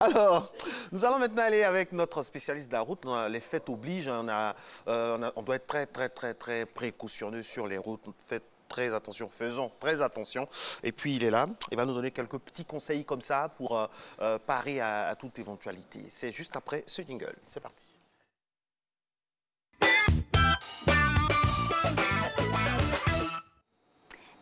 Alors, nous allons maintenant aller avec notre spécialiste de la route. Les fêtes obligent, on doit être très précautionneux sur les routes. Faites très attention, faisons très attention. Et puis il est là, il va nous donner quelques petits conseils comme ça pour parer à toute éventualité. C'est juste après ce jingle. C'est parti.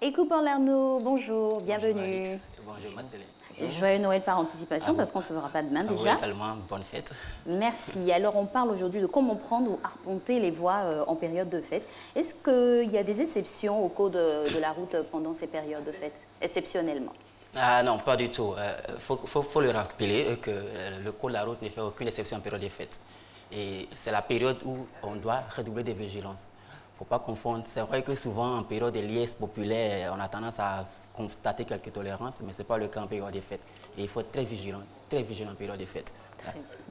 Écoute Arnaud, bonjour, bienvenue. Bonjour Marceline. Joyeux Noël par anticipation parce qu'on ne se verra pas demain déjà. Oui, également, bonne fête. Merci. Alors on parle aujourd'hui de comment prendre ou arpenter les voies en période de fête. Est-ce qu'il y a des exceptions au code de la route pendant ces périodes de fête, exceptionnellement? Ah non, pas du tout. Faut le rappeler que le code de la route ne fait aucune exception en période de fête. Et c'est la période où on doit redoubler de vigilance. Il ne faut pas confondre. C'est vrai que souvent, en période de liesse populaire, on a tendance à constater quelques tolérances, mais ce n'est pas le cas en période de fête. Et il faut être très vigilant en période de fête.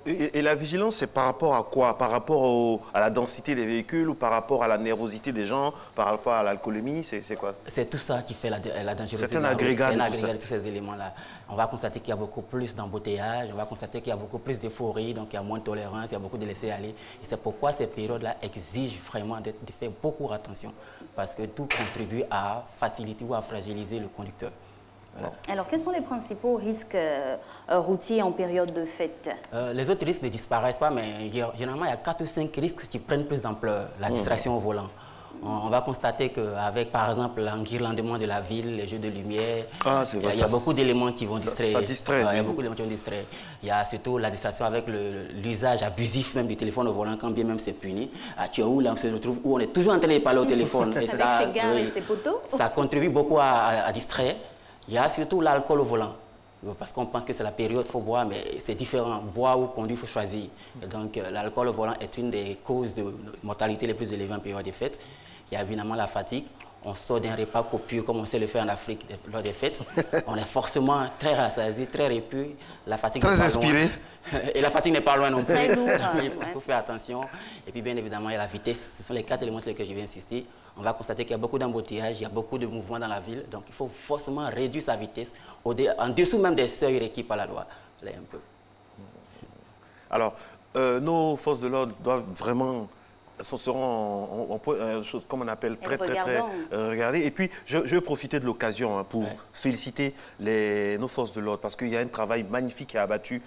Et la vigilance, c'est par rapport à quoi? Par rapport à la densité des véhicules ou par rapport à la nervosité des gens, par rapport à l'alcoolémie, c'est quoi? C'est tout ça qui fait la dangerosité. C'est un agrégat de tous ces éléments-là. On va constater qu'il y a beaucoup plus d'embouteillages, on va constater qu'il y a beaucoup plus d'euphorie, donc il y a moins de tolérance, il y a beaucoup de laisser-aller. Et c'est pourquoi ces périodes-là exigent vraiment de faire beaucoup attention, parce que tout contribue à faciliter ou à fragiliser le conducteur. Voilà. Alors, quels sont les principaux risques routiers en période de fête? Les autres risques ne disparaissent pas, mais généralement, il y a 4 ou 5 risques qui prennent plus d'ampleur. La distraction au volant. On va constater qu'avec, par exemple, l'enguirlandement de la ville, les jeux de lumière, il y a beaucoup d'éléments qui vont distraire. Ça distrait. Il y a beaucoup d'éléments qui vont distraire. Il y a surtout la distraction avec l'usage abusif même du téléphone au volant, quand bien même c'est puni. Tu es où là, on se retrouve où on est toujours en train de parler au téléphone. Avec ses gares et ses poteaux. Ça contribue beaucoup à distraire. Il y a surtout l'alcool au volant. Parce qu'on pense que c'est la période, il faut boire, mais c'est différent. Boire ou conduire, il faut choisir. Et donc, l'alcool au volant est une des causes de mortalité les plus élevées en période de fête. Il y a évidemment la fatigue. On sort d'un repas copieux comme on sait le faire en Afrique lors des fêtes. On est forcément très rassasié, très répu. La fatigue très inspiré. Et la fatigue n'est pas loin non plus. Très lourd. Il faut faire attention. Et puis bien évidemment, il y a la vitesse. Ce sont les 4 éléments sur lesquels je vais insister. On va constater qu'il y a beaucoup d'embouteillages, il y a beaucoup de mouvements dans la ville. Donc il faut forcément réduire sa vitesse en dessous même des seuils requis par la loi. Là, un peu. Alors, nos forces de l'ordre doivent vraiment... seront en chose comme on appelle très regardées. Et puis, je vais profiter de l'occasion pour féliciter nos forces de l'ordre parce qu'il y a un travail magnifique qui est abattu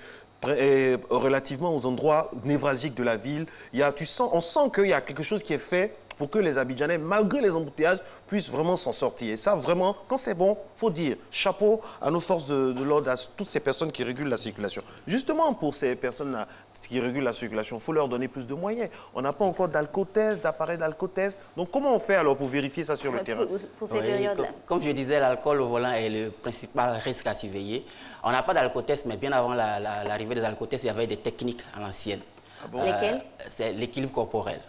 relativement aux endroits névralgiques de la ville. On sent qu'il y a quelque chose qui est fait pour que les Abidjanais, malgré les embouteillages, puissent vraiment s'en sortir. Et ça, vraiment, quand c'est bon, il faut dire chapeau à nos forces de l'ordre, à toutes ces personnes qui régulent la circulation. Justement, pour ces personnes-là qui régulent la circulation, il faut leur donner plus de moyens. On n'a pas encore d'alcotest, d'appareil d'alcotest. Donc, comment on fait alors pour vérifier ça sur le terrain? Pour ces périodes-là. Comme je disais, l'alcool au volant est le principal risque à surveiller. On n'a pas d'alcotest, mais bien avant l'arrivée des alcotests, il y avait des techniques à l'ancienne. Ah bon? Lesquelles? C'est l'équilibre corporel.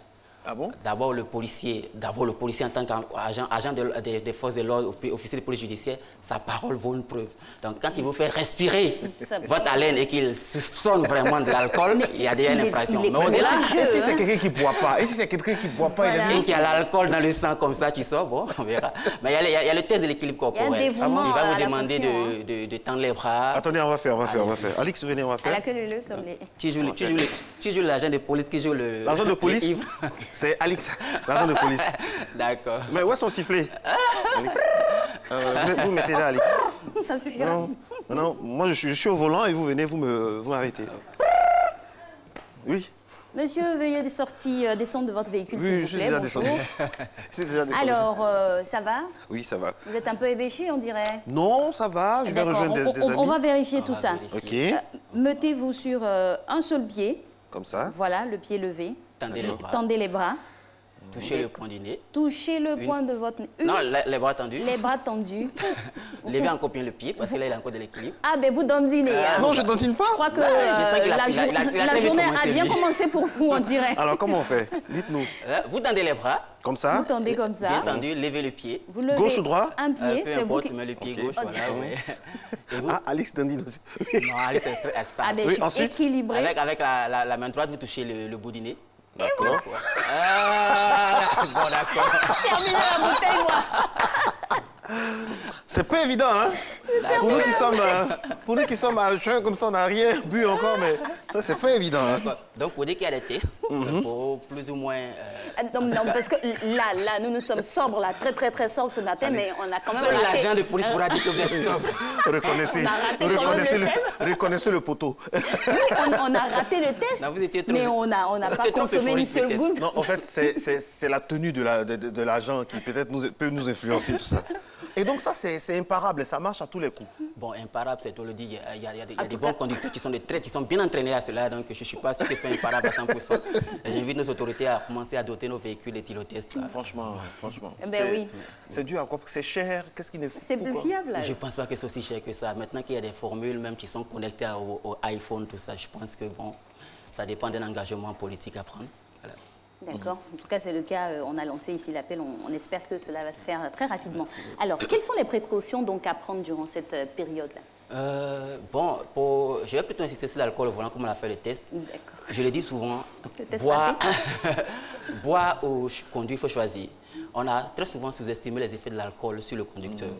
Ah bon? D'abord le policier en tant qu'agent des forces de l'ordre, officier de police judiciaire, sa parole vaut une preuve. Donc quand il vous fait respirer votre haleine et qu'il soupçonne vraiment de l'alcool, il y a déjà une infraction. Mais au-delà, et si c'est quelqu'un qui ne boit pas? Et si c'est quelqu'un qui ne boit pas et qu'il y a l'alcool dans le sang comme ça qui sort, bon, on verra. Mais il y a le test de l'équilibre corporel. Il va vous demander de tendre les bras. Attendez, on va faire. Alex, venez, on va faire. À la queue leu comme les... Tu joues l'agent de police qui joue le... L'agent de police? C'est Alex, l'agent de police. D'accord. Mais où est son sifflet? Alex. Vous mettez là, Alex. Ça suffira. Non, moi je suis au volant et vous venez, vous m'arrêtez. Oui. Monsieur, veuillez descendre de votre véhicule, s'il vous plaît. Oui, je suis déjà descendu. Alors, ça va? Oui, ça va. Vous êtes un peu évéché, on dirait? Non, ça va, je vais rejoindre des amis. On va vérifier tout ça. Ok. Mettez-vous sur un seul pied. Comme ça. Voilà, le pied levé. Tendez les bras. Tendez les bras. Touchez le point du nez. Touchez le point de votre nez. Non, les bras tendus. Les bras tendus. Levez encore bien le pied, parce que là, il a encore de l'équilibre. Ah, ben vous dandinez. Non, je ne dandine pas. Je crois que la journée a bien commencé pour vous, on dirait. Alors, comment on fait? Dites-nous. Vous tendez les bras. Comme ça? Vous tendez comme ça. Bien tendu, levez le pied. Vous levez gauche ou droit? Un pied, c'est vous qui... mais le pied gauche, voilà. Et vous? Ah, Alex dandine aussi. Non, Alex est stable. Ah, ben, je suis équilibré. Avec la main droite, vous touchez le bout du nez. D'accord. Bon, d'accord. Terminez la bouteille, moi. C'est pas évident, hein? Pour nous qui sommes à jeun comme ça, on n'a rien bu encore, mais ça, c'est pas évident. Hein? Donc, pour dire qu'il y a des tests, pour plus ou moins... Non, parce que là, nous sommes sobres, là, très sobres ce matin, mais on a quand même... Seul l'agent de police pourra dire que vous êtes sobre. Reconnaissez le poteau. Oui, on a raté le test, non, mais on n'a pas consommé une seule goutte. Non, en fait, c'est la tenue de l'agent qui peut-être peut nous influencer, tout ça. Et donc ça, c'est imparable et ça marche à tous les coups. Bon, imparable, c'est tout le dit. Il y a des bons conducteurs qui sont bien entraînés à cela, donc je ne suis pas sûr que c'est imparable à 100%. J'invite nos autorités à commencer à doter nos véhicules d'éthylotest. Franchement. Ben oui. C'est dû à quoi? C'est cher? Qu'est-ce qui ne C'est plus fiable. Je ne pense pas que c'est aussi cher que ça. Maintenant qu'il y a des formules même qui sont connectées au iPhone, tout ça, je pense que bon, ça dépend d'un engagement politique à prendre. Voilà. D'accord. En tout cas, c'est le cas. On a lancé ici l'appel. On espère que cela va se faire très rapidement. Alors, quelles sont les précautions donc à prendre durant cette période-là? Bon, je vais plutôt insister sur l'alcool au volant, comme on a fait le test. Je le dis souvent, boire ou conduire, il faut choisir. On a très souvent sous-estimé les effets de l'alcool sur le conducteur.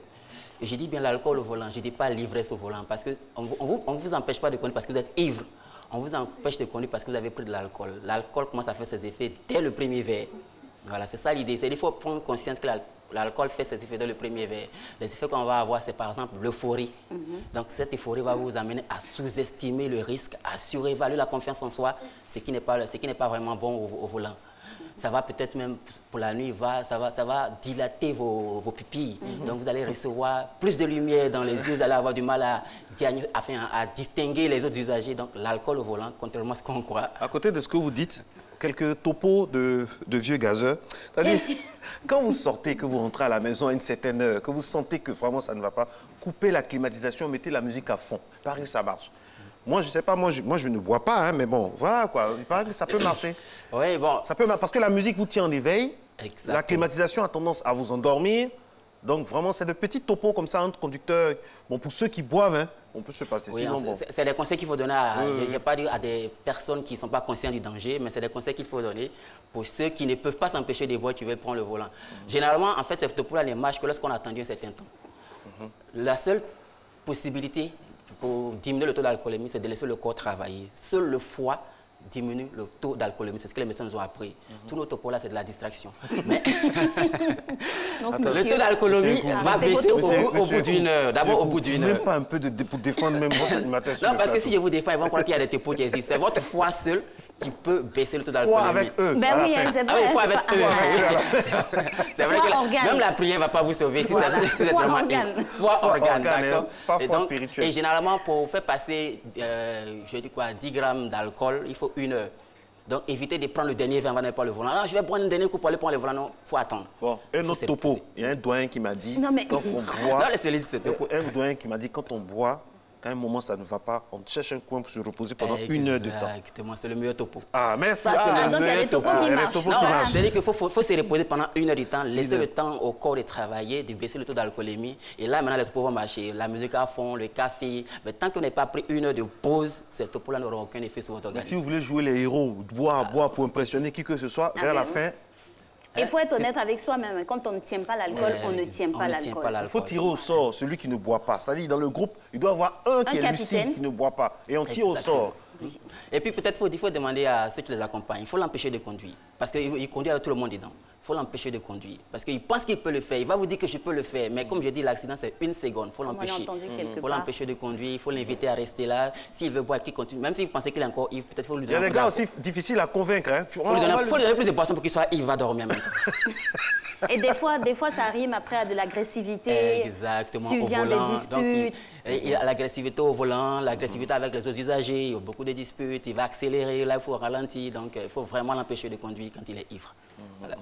Et je dis bien l'alcool au volant, je ne dis pas l'ivresse au volant, parce qu'on ne vous empêche pas de conduire parce que vous êtes ivre. On vous empêche de conduire parce que vous avez pris de l'alcool. L'alcool commence à faire ses effets dès le premier verre. Voilà, c'est ça l'idée. Il faut prendre conscience que l'alcool fait ses effets dès le premier verre. Les effets qu'on va avoir, c'est par exemple l'euphorie. Donc cette euphorie va vous amener à sous-estimer le risque, à surévaluer la confiance en soi, ce qui n'est pas vraiment bon au volant. Ça va peut-être même, pour la nuit, ça va dilater vos pupilles. Donc vous allez recevoir plus de lumière dans les yeux, vous allez avoir du mal à distinguer les autres usagers. Donc l'alcool au volant, contrairement à ce qu'on croit. À côté de ce que vous dites, quelques topos de vieux gazeurs. C'est-à-dire, quand vous sortez, que vous rentrez à la maison à une certaine heure, que vous sentez que vraiment ça ne va pas, coupez la climatisation, mettez la musique à fond. Il paraît que ça marche. Moi, je ne sais pas, moi je ne bois pas, hein, mais bon, voilà quoi. Il paraît que ça peut marcher. Oui, bon. Ça peut marcher parce que la musique vous tient en éveil. Exactement. La climatisation a tendance à vous endormir. Donc vraiment, c'est de petits topos comme ça entre conducteurs. Bon, pour ceux qui boivent, hein, on peut se passer. Oui, sinon, bon. C'est des conseils qu'il faut donner je vais pas dire à des personnes qui ne sont pas conscientes du danger, mais c'est des conseils qu'il faut donner pour ceux qui ne peuvent pas s'empêcher de boire, qui veulent prendre le volant. Généralement, en fait, ces topos-là ne marchent que lorsqu'on a attendu un certain temps. La seule possibilité pour diminuer le taux d'alcoolémie, c'est de laisser le corps travailler. Seul le foie diminue le taux d'alcoolémie. C'est ce que les médecins nous ont appris. Tous nos topos là, c'est de la distraction. Mais le taux d'alcoolémie va baisser au bout d'une heure. D'abord au bout d'une heure. Même pas un peu pour défendre même votre alimentation. Non, parce que si je vous défends, ils vont croire qu'il y a des topos qui existent. C'est votre foie seul qui peut baisser le taux d'alcoolémie. Foie avec eux. Ben oui, c'est vrai. Foie avec eux. C'est vrai que même la prière ne va pas vous sauver. Foie organe. Foie organe, d'accord. Pas foie spirituel. Et généralement, pour faire passer, je dis quoi, 10 grammes d'alcool, il faut 1 heure. Donc, évitez de prendre le dernier verre avant d'aller prendre le volant. Non, je vais prendre un dernier coup pour aller prendre le volant. Non, il faut attendre. Bon, un autre topo. Il y a un doyen qui m'a dit, quand on boit... Un doyen qui m'a dit, quand on boit, quand à un moment ça ne va pas, on cherche un coin pour se reposer pendant 1 heure de temps. Exactement, c'est le meilleur topo. Ah, merci. Donc, il y a des topos qui marchent. C'est-à-dire qu'il faut se reposer pendant 1 heure de temps, laisser le temps au corps de travailler, de baisser le taux d'alcoolémie. Et là, maintenant, les topos vont marcher. La musique à fond, le café. Mais tant qu'on n'a pas pris 1 heure de pause, ces topos-là n'auront aucun effet sur votre organisme. Si vous voulez jouer les héros, boire pour impressionner qui que ce soit, vers la fin... Il faut être honnête avec soi-même. Quand on ne tient pas l'alcool, on ne tient pas l'alcool. Il faut tirer au sort celui qui ne boit pas. C'est-à-dire, dans le groupe, il doit y avoir un qui est lucide, qui ne boit pas. Et on tire au sort. Et puis peut-être il faut demander à ceux qui les accompagnent, il faut l'empêcher de conduire. Parce qu'il conduit avec tout le monde dedans. Il faut l'empêcher de conduire. Parce qu'il pense qu'il peut le faire. Il va vous dire que je peux le faire. Mais comme je dis, l'accident, c'est 1 seconde. Il faut l'empêcher. Il faut l'empêcher de conduire. Il faut l'inviter à rester là. S'il veut boire, qu'il continue. Même si vous pensez qu'il est encore ivre, peut-être faut lui donner. Il y a des gars aussi difficiles à convaincre. Hein. Il faut lui donner plus de boissons pour qu'il soit ivre, il va dormir maintenant. Et des fois, ça rime après à de l'agressivité. Exactement. Survient des disputes. Il y a l'agressivité au volant, l'agressivité avec les autres usagers. Il y a beaucoup de disputes. Il va accélérer. Là, il faut ralentir. Donc, il faut vraiment l'empêcher de conduire quand il est ivre. Voilà.